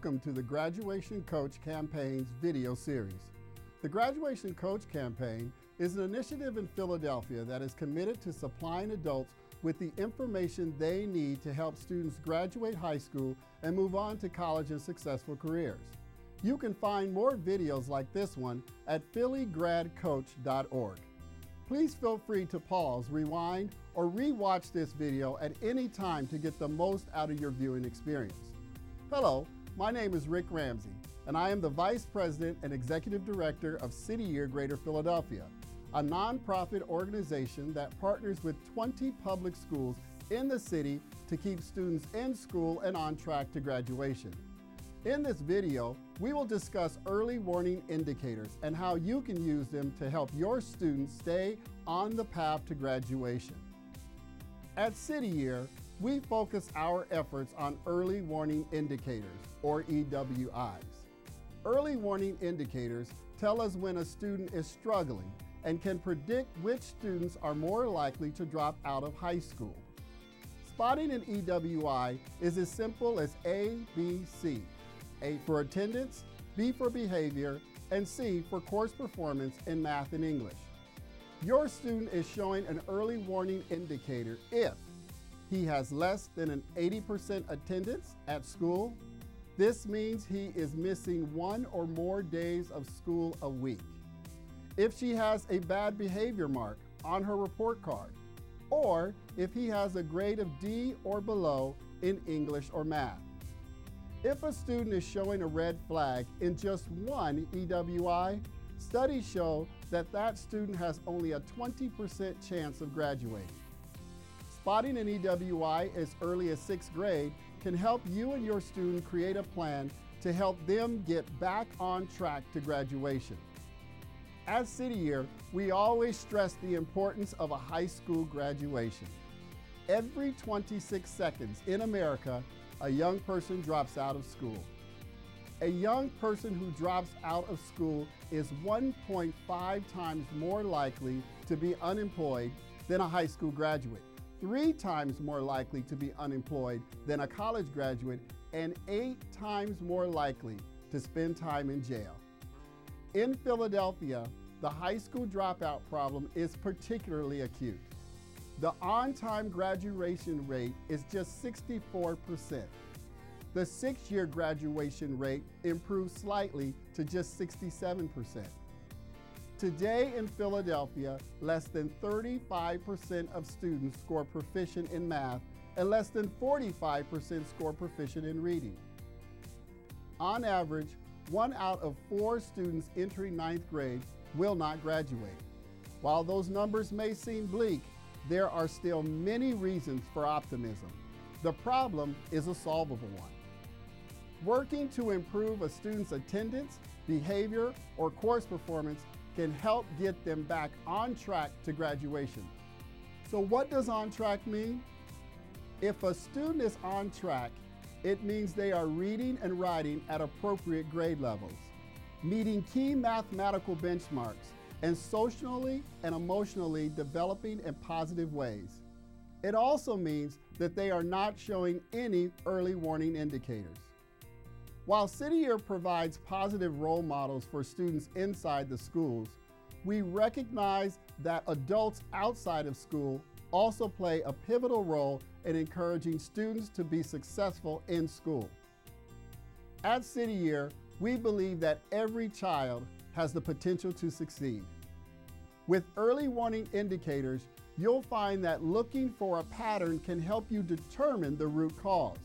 Welcome to the Graduation Coach Campaign's video series. The Graduation Coach Campaign is an initiative in Philadelphia that is committed to supplying adults with the information they need to help students graduate high school and move on to college and successful careers. You can find more videos like this one at phillygradcoach.org. Please feel free to pause, rewind, or re-watch this video at any time to get the most out of your viewing experience. Hello, my name is Rick Ramsey, and I am the Vice President and Executive Director of City Year Greater Philadelphia, a nonprofit organization that partners with 20 public schools in the city to keep students in school and on track to graduation. In this video, we will discuss early warning indicators and how you can use them to help your students stay on the path to graduation. At City Year, we focus our efforts on early warning indicators, or EWIs. Early warning indicators tell us when a student is struggling and can predict which students are more likely to drop out of high school. Spotting an EWI is as simple as A, B, C. A for attendance, B for behavior, and C for course performance in math and English. Your student is showing an early warning indicator if he has less than an 80% attendance at school. This means he is missing one or more days of school a week. If she has a bad behavior mark on her report card, or if he has a grade of D or below in English or math. If a student is showing a red flag in just one EWI, studies show that that student has only a 20% chance of graduating. Spotting an EWI as early as 6th grade can help you and your student create a plan to help them get back on track to graduation. At City Year, we always stress the importance of a high school graduation. Every 26 seconds in America, a young person drops out of school. A young person who drops out of school is 1.5 times more likely to be unemployed than a high school graduate, 3 times more likely to be unemployed than a college graduate, and 8 times more likely to spend time in jail. In Philadelphia, the high school dropout problem is particularly acute. The on-time graduation rate is just 64%. The 6-year graduation rate improved slightly to just 67%. Today in Philadelphia, less than 35% of students score proficient in math and less than 45% score proficient in reading. On average, 1 out of 4 students entering 9th grade will not graduate. While those numbers may seem bleak, there are still many reasons for optimism. The problem is a solvable one. Working to improve a student's attendance, behavior, or course performance can help get them back on track to graduation. So what does on track mean? If a student is on track, it means they are reading and writing at appropriate grade levels, meeting key mathematical benchmarks, and socially and emotionally developing in positive ways. It also means that they are not showing any early warning indicators. While City Year provides positive role models for students inside the schools, we recognize that adults outside of school also play a pivotal role in encouraging students to be successful in school. At City Year, we believe that every child has the potential to succeed. With early warning indicators, you'll find that looking for a pattern can help you determine the root cause.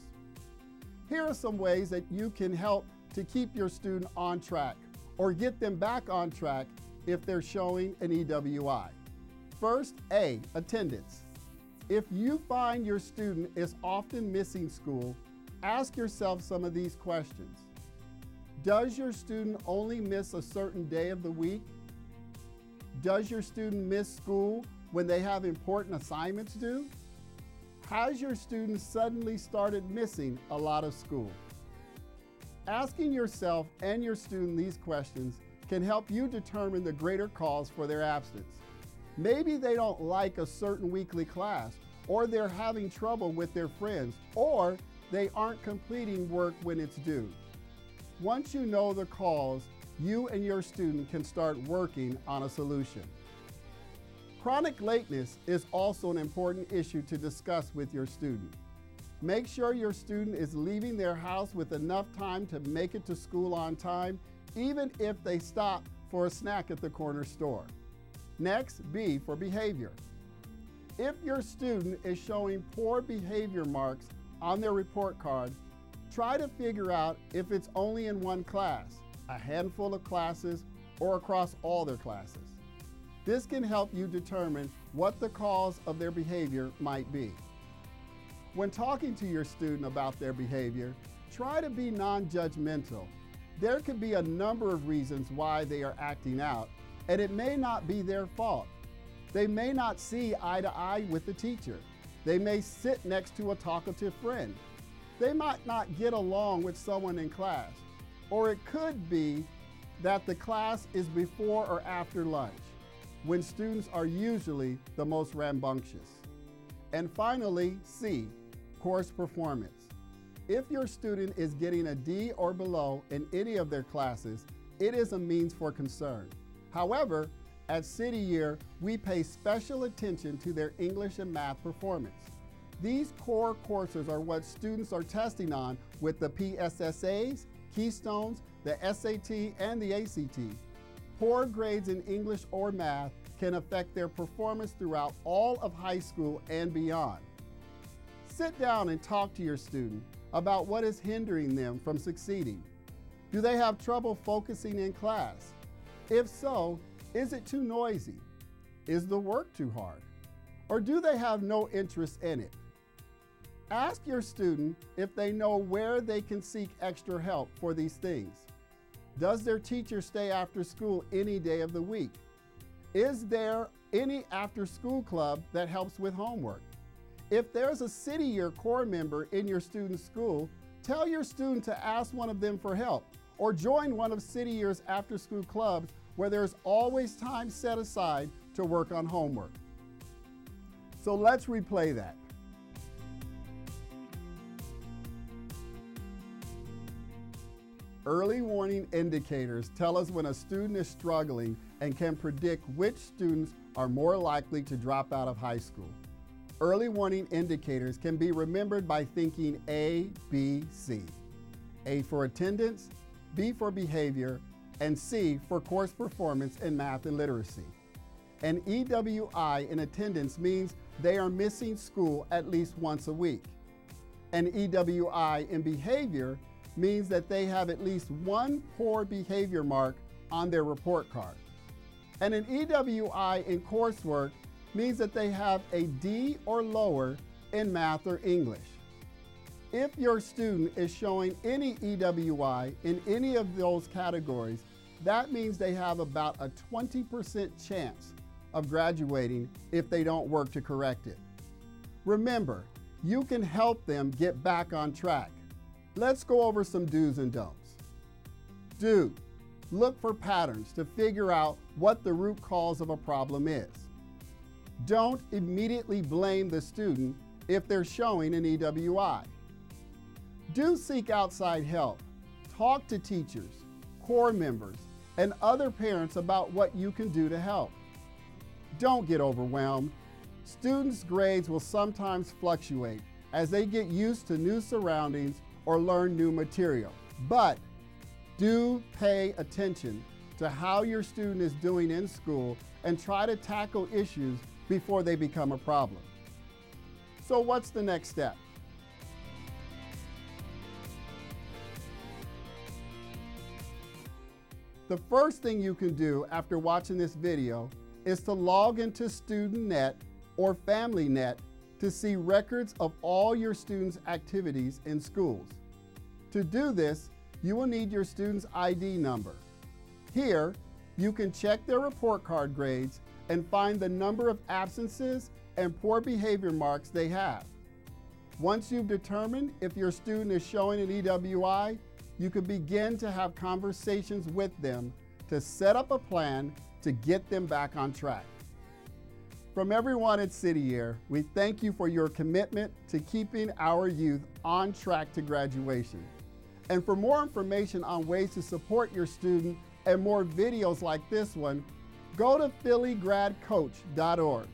Here are some ways that you can help to keep your student on track or get them back on track if they're showing an EWI. First, A, attendance. If you find your student is often missing school, ask yourself some of these questions. Does your student only miss a certain day of the week? Does your student miss school when they have important assignments due? Has your student suddenly started missing a lot of school? Asking yourself and your student these questions can help you determine the greater cause for their absence. Maybe they don't like a certain weekly class, or they're having trouble with their friends, or they aren't completing work when it's due. Once you know the cause, you and your student can start working on a solution. Chronic lateness is also an important issue to discuss with your student. Make sure your student is leaving their house with enough time to make it to school on time, even if they stop for a snack at the corner store. Next, B for behavior. If your student is showing poor behavior marks on their report card, try to figure out if it's only in one class, a handful of classes, or across all their classes. This can help you determine what the cause of their behavior might be. When talking to your student about their behavior, try to be non-judgmental. There could be a number of reasons why they are acting out, and it may not be their fault. They may not see eye to eye with the teacher. They may sit next to a talkative friend. They might not get along with someone in class. Or it could be that the class is before or after lunch, when students are usually the most rambunctious. And finally, C, course performance. If your student is getting a D or below in any of their classes, it is a means for concern. However, at City Year, we pay special attention to their English and math performance. These core courses are what students are testing on with the PSSAs, Keystones, the SAT, and the ACT. Poor grades in English or math can affect their performance throughout all of high school and beyond. Sit down and talk to your student about what is hindering them from succeeding. Do they have trouble focusing in class? If so, is it too noisy? Is the work too hard? Or do they have no interest in it? Ask your student if they know where they can seek extra help for these things. Does their teacher stay after school any day of the week? Is there any after-school club that helps with homework? If there's a City Year core member in your student's school, tell your student to ask one of them for help or join one of City Year's after-school clubs where there's always time set aside to work on homework. So let's replay that. Early warning indicators tell us when a student is struggling and can predict which students are more likely to drop out of high school. Early warning indicators can be remembered by thinking A, B, C. A for attendance, B for behavior, and C for course performance in math and literacy. An EWI in attendance means they are missing school at least once a week. An EWI in behavior means that they have at least one poor behavior mark on their report card. And an EWI in coursework means that they have a D or lower in math or English. If your student is showing any EWI in any of those categories, that means they have about a 20% chance of graduating if they don't work to correct it. Remember, you can help them get back on track. Let's go over some do's and don'ts. Do, look for patterns to figure out what the root cause of a problem is. Don't immediately blame the student if they're showing an EWI. Do seek outside help. Talk to teachers, core members, and other parents about what you can do to help. Don't get overwhelmed. Students' grades will sometimes fluctuate as they get used to new surroundings or learn new material. But do pay attention to how your student is doing in school and try to tackle issues before they become a problem. So what's the next step? The first thing you can do after watching this video is to log into StudentNet or FamilyNet to see records of all your students' activities in schools. To do this, you will need your student's ID number. Here, you can check their report card grades and find the number of absences and poor behavior marks they have. Once you've determined if your student is showing an EWI, you can begin to have conversations with them to set up a plan to get them back on track. From everyone at City Year, we thank you for your commitment to keeping our youth on track to graduation. And for more information on ways to support your student and more videos like this one, go to phillygradcoach.org.